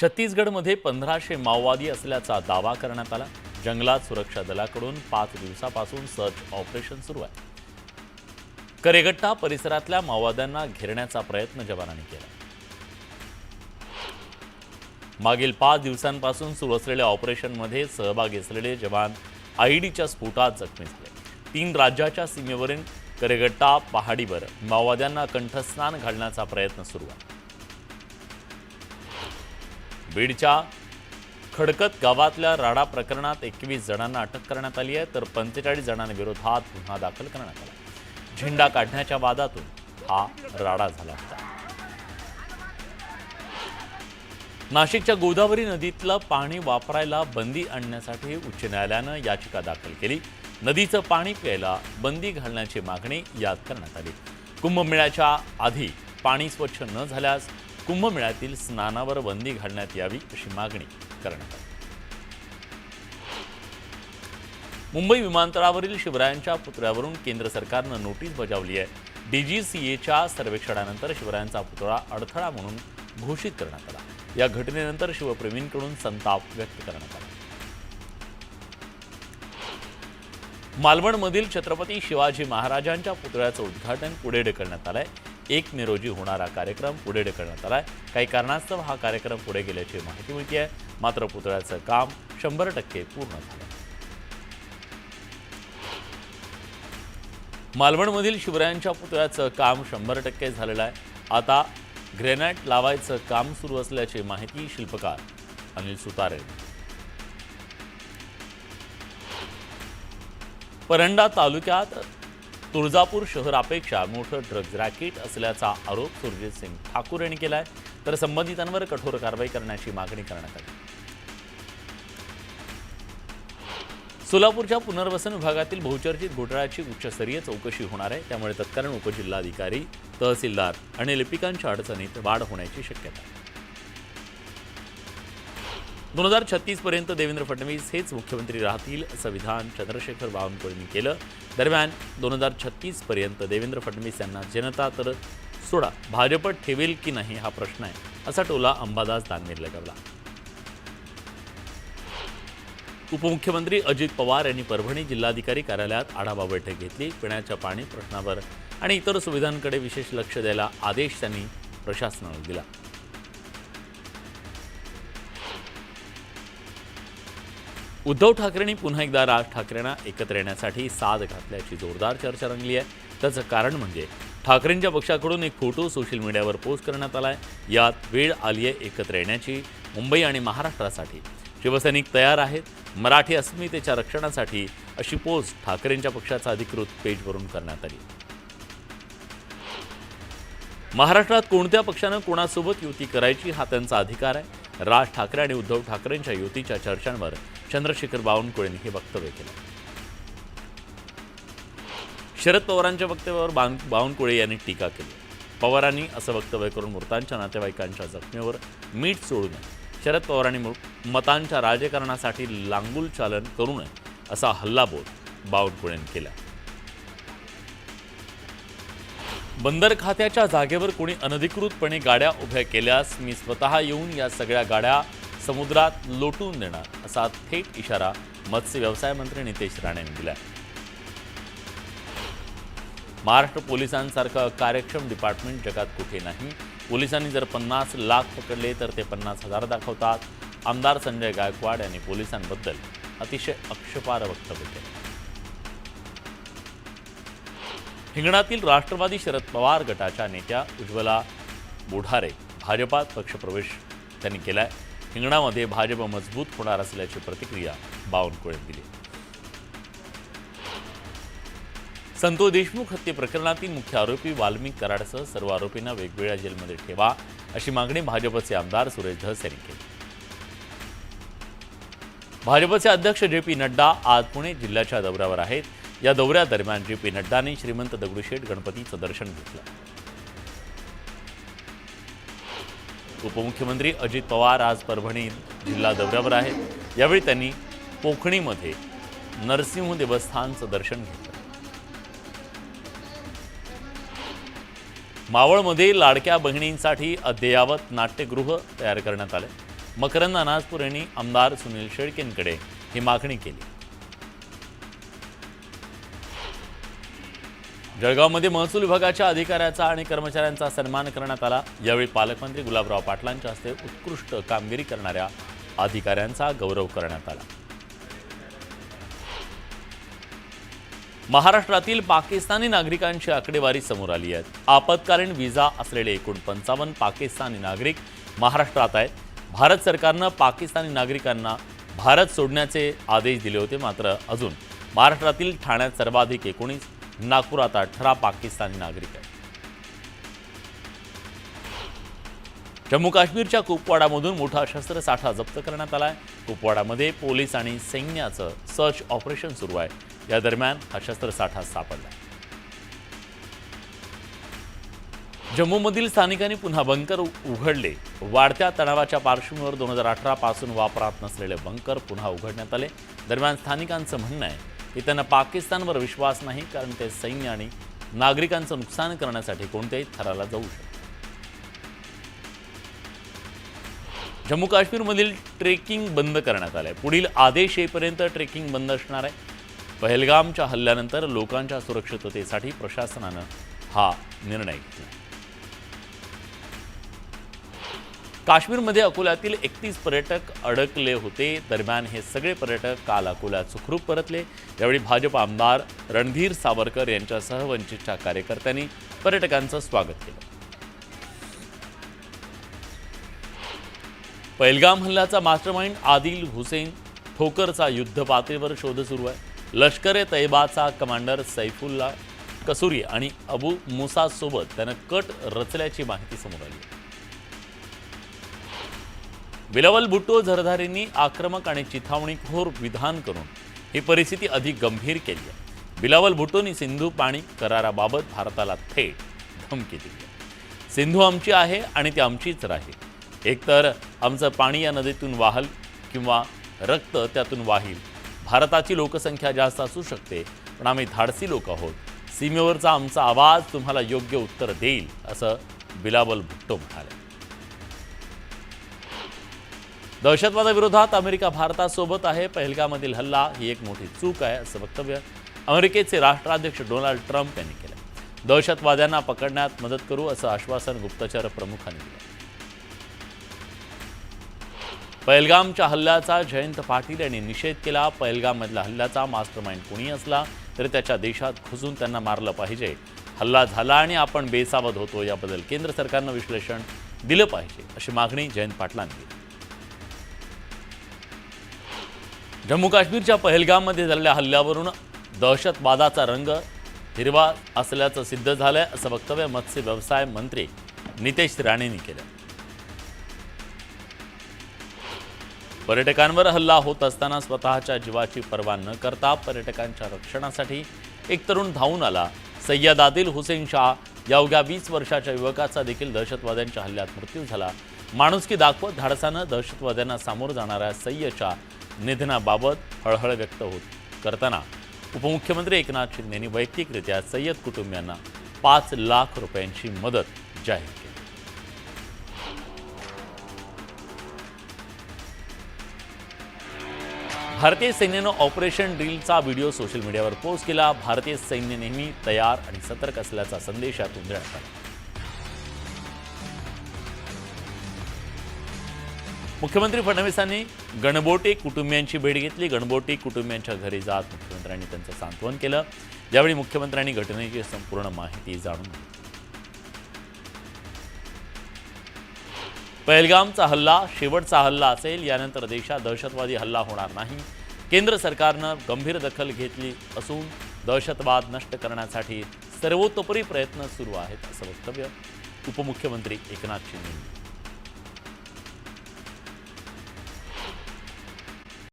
छत्तीसगडमध्ये 1500 माओवादी असल्याचा दावा करण्यात आला। जंगलात सुरक्षा दलाकडून 5 दिवसापासून सर्च ऑपरेशन सुरू आहे। करेगट्टा परिसरातल्या माओवाद्यांना घेरण्याचा प्रयत्न जवानांनी केला। मागील 5 दिवसांपासून सुरू असलेल्या ऑपरेशनमध्ये सहभागी असलेले जवान आयईडीच्या स्फोटात जखमी झाले। 3 राज्याच्या सीमेवरील करेगट्टा पहाडीवर माओवाद्यांना कंठस्नान घालण्याचा प्रयत्न सुरू आहे। बीडच्या खडकत गावातल्या राडा प्रकरणात 21 जणांना अटक करण्यात आली आहे, तर 45 जणांविरोधात गुन्हा दाखल करण्यात आला। झेंडा काढण्याच्या वादातून हा राडा झाला होता। नाशिकच्या गोदावरी नदीतलं पाणी वापरायला बंदी आणण्यासाठी उच्च न्यायालयानं याचिका दाखल केली। नदीचं पाणी प्यायला बंदी घालण्याची मागणी यात करण्यात आली। कुंभमेळ्याच्या आधी पाणी स्वच्छ न झाल्यास कुंभमेळ्यातील स्नानावर बंदी घालण्यात यावी अशी मागणी करण्यात आली। मुंबई विमानतळावरील शिवरायांच्या पुतळ्यावरून केंद्र सरकारनं नोटीस बजावली आहे। डीजीसीएच्या सर्वेक्षणानंतर शिवरायांचा पुतळा अडथळा म्हणून घोषित करण्यात आला। या घटनेनंतर शिवप्रेमींकडून संताप व्यक्त करण्यात आला। मालवणमधील छत्रपती शिवाजी महाराजांच्या पुतळ्याचं उद्घाटन पुढे ढकलण्यात आलंय। 1 मे रोजी होणारा कार्यक्रम पुढे ढकलण्यात आलाय। काही कारणास्तव हा कार्यक्रम पुढे गेल्याची माहिती मिळते आहे, मात्र पुतळ्याचं काम 100% पूर्ण झालं। मालवणमधील शिवरायांच्या पुतळ्याचं काम 100% झालेलं आहे। आता ग्रेनाइट लावायचं काम सुरू असल्याची माहिती शिल्पकार अनिल सुतारे। परंडा तालुक्यात तुळजापूर शहरापेक्षा मोठं ड्रग्ज रॅकेट असल्याचा आरोप सुरजीत सिंग ठाकूर यांनी केलाय, तर संबंधितांवर कठोर कारवाई करण्याची मागणी करण्यात आली। सोलापूरच्या पुनर्वसन विभागातील बहुचर्चित घोटाळ्याची उच्चस्तरीय चौकशी होणार आहे, त्यामुळे तत्कालीन उपजिल्हाधिकारी, तहसीलदार आणि लिपिकांच्या अडचणीत वाढ होण्याची शक्यता आहे। 2036 पर्यंत देवेंद्र फडणवीस हेच मुख्यमंत्री राहतील असं विधान चंद्रशेखर बावनकुळेंनी केलं। दरम्यान 2036 पर्यंत देवेंद्र फडणवीस यांना जनता तर सोडा भाजप ठेवेल की नाही हा प्रश्न आहे, असा टोला अंबादास दानवेंनी लगावला। उपमुख्यमंत्री अजित पवार यांनी परभणी जिल्हाधिकारी कार्यालयात आढावा बैठक घेतली। पिण्याच्या पाणी प्रश्नावर आणि इतर सुविधांकडे विशेष लक्ष द्यायला आदेश त्यांनी प्रशासनाला दिला। उद्धव ठाकरेंनी पुन्हा एकदा राज ठाकरेंना एकत्र येण्यासाठी साद घातल्याची जोरदार चर्चा रंगली आहे। त्याचं कारण म्हणजे ठाकरेंच्या पक्षाकडून एक फोटो सोशल मीडियावर पोस्ट करण्यात आलाय। यात वेळ आली आहे एकत्र येण्याची। मुंबई आणि महाराष्ट्रासाठी शिवसैनिक तयार आहेत, मराठी अस्मितेच्या रक्षणासाठी अशी पोस्ट ठाकरेंच्या पक्षाच्या अधिकृत पेजवरून करण्यात आली। महाराष्ट्रात कोणत्या पक्षानं कोणासोबत युती करायची हा त्यांचा अधिकार आहे। राज ठाकरे आणि उद्धव ठाकरेंच्या युतीच्या चर्चांवर चंद्रशेखर बावनकुळेंनी हे वक्तव्य केलं। शरद पवारांच्या वक्तव्यावर बावनकुळे यांनी टीका केली। पवारांनी असं वक्तव्य करून मृतांच्या नातेवाईकांच्या जखमेवर मीठ सोडू नये, शरद पवारांनी मतांच्या राजकारणासाठी लांगुल चालन करू नये असा हल्लाबोल बावनकुळेंनी केला। बंदर खात्याच्या जागेवर कोणी अनधिकृतपणे गाड्या उभ्या केल्यास मी स्वतः येऊन या सगळ्या गाड्या समुद्रात लोटून देणार असा थेट इशारा मत्स्य व्यवसाय मंत्री नितेश राणेंनी दिला। महाराष्ट्र पोलिसांसारखं कार्यक्षम डिपार्टमेंट जगात कुठे नाही। पोलिसांनी जर 50 लाख पकडले तर ते 50,000 दाखवतात। आमदार संजय गायकवाड यांनी पोलिसांबद्दल अतिशय आक्षेपार्ह वक्तव्य केले। हिंगणातील राष्ट्रवादी शरद पवार गटाच्या नेत्या उज्ज्वला बुढारे भाजपात पक्षप्रवेश त्यांनी केलाय। हिंगणामध्ये भाजप मजबूत होणार असल्याची प्रतिक्रिया बावनकुळेंनी दिली। संतोष देशमुख हत्ये प्रकरणातील मुख्य आरोपी वाल्मिक कराडसह सर्व आरोपींना वेगवेगळ्या जेलमध्ये ठेवा अशी मागणी भाजपचे आमदार सुरेश धस यांनी केली। भाजपचे अध्यक्ष जे.पी. नड्डा आज पुणे जिल्ह्याच्या दौऱ्यावर आहेत। या दौऱ्यादरम्यान जे.पी. नड्डांनी श्रीमंत दगडूशेठ गणपतीचं दर्शन घेतलं। उपमुख्यमंत्री अजित पवार आज परभणी जिल्हा दौऱ्यावर आहेत। यावेळी त्यांनी पोखणीमध्ये नरसिंह देवस्थानचं दर्शन घेतलं। मावळमध्ये लाडक्या बहिणींसाठी अद्ययावत नाट्यगृह तयार करण्यात आले। मकरंद अनासपूर यांनी आमदार सुनील शेळकेंकडे ही मागणी केली. जळगावमध्ये महसूल विभागाच्या अधिकाऱ्याचा आणि कर्मचाऱ्यांचा सन्मान करण्यात आला. यावेळी पालकमंत्री गुलाबराव पाटलांच्या हस्ते उत्कृष्ट कामगिरी करणाऱ्या अधिकाऱ्यांचा गौरव करण्यात आला. महाराष्ट्रातील पाकिस्तानी नागरिकांची आकडेवारी समोर आली आहे. आपत्कालीन व्हिसा असलेले एकूण 55 पाकिस्तानी नागरिक महाराष्ट्रात आहेत. भारत सरकारनं पाकिस्तानी नागरिकांना भारत सोडण्याचे आदेश दिले होते. मात्र अजून महाराष्ट्रातील ठाण्यात सर्वाधिक 19, नागपुरात 18 पाकिस्तानी नागरिक आहेत. जम्मू काश्मीरच्या कुपवाडामधून मोठा शस्त्रसाठा जप्त करण्यात आला आहे. कुपवाडामध्ये पोलीस आणि सैन्याचं सर्च ऑपरेशन सुरू आहे. या दरम्यान हा शस्त्रसाठा सापडला. जम्मूमधील स्थानिकांनी पुन्हा बंकर उघडले. वाढत्या तणावाच्या पार्श्वभूमीवर 2018 पासून वापरात नसलेले बंकर पुन्हा उघडण्यात आले. दरम्यान स्थानिकांचं म्हणणं आहे की त्यांना पाकिस्तानवर विश्वास नाही, कारण ते सैन्य आणि नागरिकांचं नुकसान करण्यासाठी कोणत्याही थराला जाऊ शकतात. जम्मू काश्मीरमधील ट्रेकिंग बंद करण्यात आलंय. पुढील आदेश येईपर्यंत ट्रेकिंग बंद असणार आहे. पहलगामच्या हल्ल्यानंतर लोकांच्या सुरक्षिततेसाठी प्रशासनानं हा निर्णय घेतला. काश्मीरमध्ये अकोल्यातील 31 पर्यटक अडकले होते. दरम्यान हे सगळे पर्यटक काल अकोल्यात सुखरूप परतले. यावेळी भाजप आमदार रणधीर सावरकर यांच्यासह वंचितच्या कार्यकर्त्यांनी पर्यटकांचं स्वागत केलं. पहलगाम हल्ल्याचा मास्टरमाइंड आदिल हुसेन ठोकरचा युद्ध पातळीवर शोध सुरू आहे. लष्कर ए तैयबाचा कमांडर सैफुल्ला कसुरी आणि अबू मुसा सोबत त्यानं कट रचल्याची माहिती समोर आली. बिलावल भुट्टो झरधारींनी आक्रमक आणि चिथावणीखोर विधान करून ही परिस्थिती अधिक गंभीर केली आहे. बिलावल भुट्टोनी सिंधू पाणी कराराबाबत भारताला थेट धमकी दिली आहे. सिंधू आमची आहे आणि ती आमचीच राहील. एकतर आमचं पाणी या नदीतून वाहल किंवा रक्त त्यातून वाहील. भारताची लोकसंख्या जास्त असू शकते, पण आम्ही धाडसी लोक आहोत. सीमेवरचा आमचा आवाज तुम्हाला योग्य उत्तर देईल, असं बिलावल भुट्टो म्हणाले. दहशतवादाविरोधात अमेरिका भारतासोबत आहे. पहलगाममधील हल्ला ही एक मोठी चूक आहे, असं वक्तव्य अमेरिकेचे राष्ट्राध्यक्ष डोनाल्ड ट्रम्प यांनी केलं. दहशतवाद्यांना पकडण्यात मदत करू, असं आश्वासन गुप्तचर प्रमुखांनी दिलं. पहलगामच्या हल्ल्याचा जयंत पाटील यांनी निषेध केला. पहलगाममधल्या हल्ल्याचा मास्टरमाइंड कोणी असला तरी त्याच्या देशात घुसून त्यांना मारलं पाहिजे. हल्ला झाला आणि आपण बेसावध होतो, याबद्दल केंद्र सरकारनं विश्लेषण दिलं पाहिजे, अशी मागणी जयंत पाटलांनी केली. जम्मू काश्मीरच्या पहलगाममध्ये झालेल्या हल्ल्यावरून दहशतवादाचा रंग हिरवा असल्याचं सिद्ध झालंय, असं वक्तव्य मत्स्य व्यवसाय मंत्री नितेश राणेंनी केलं. पर्यटकांवर हल्ला होत असताना स्वतःच्या जीवाची पर्वा न करता पर्यटकांच्या रक्षणासाठी एक तरुण धावून आला. सय्यद आदिल हुसेन शाह या अवघ्या 20 वर्षाच्या युवकाचा देखील दहशतवाद्यांच्या हल्ल्यात मृत्यू झाला. माणुसकी दाखवत धाडसानं दहशतवाद्यांना सामोरं जाणाऱ्या सय्यदच्या निधनाबाबत हळहळ व्यक्त करताना उपमुख्यमंत्री एकनाथ शिंदे यांनी वैयक्तिकरित्या सय्यद कुटुंबियांना 5 लाख रुपयांची मदत जाहीर केली. भारतीय सैन्यानं ऑपरेशन ड्रिलचा व्हिडिओ सोशल मीडियावर पोस्ट केला. भारतीय सैन्य नेहमी तयार आणि सतर्क असल्याचा संदेश यातून देण्यात आला. मुख्यमंत्री फडणवीसांनी गणबोटे कुटुंबियांची भेट घेतली. गणबोटे कुटुंबियांच्या घरी जात मुख्यमंत्र्यांनी त्यांचं सांत्वन केलं. यावेळी मुख्यमंत्र्यांनी घटनेची संपूर्ण माहिती जाणून घेतली. पहलगामचा हल्ला शेवटचा हल्ला असेल. यानंतर देशात दहशतवादी हल्ला होणार नाही. केंद्र सरकारनं गंभीर दखल घेतली असून दहशतवाद नष्ट करण्यासाठी सर्वतोपरी प्रयत्न सुरू आहेत, असं वक्तव्य उपमुख्यमंत्री एकनाथ शिंदे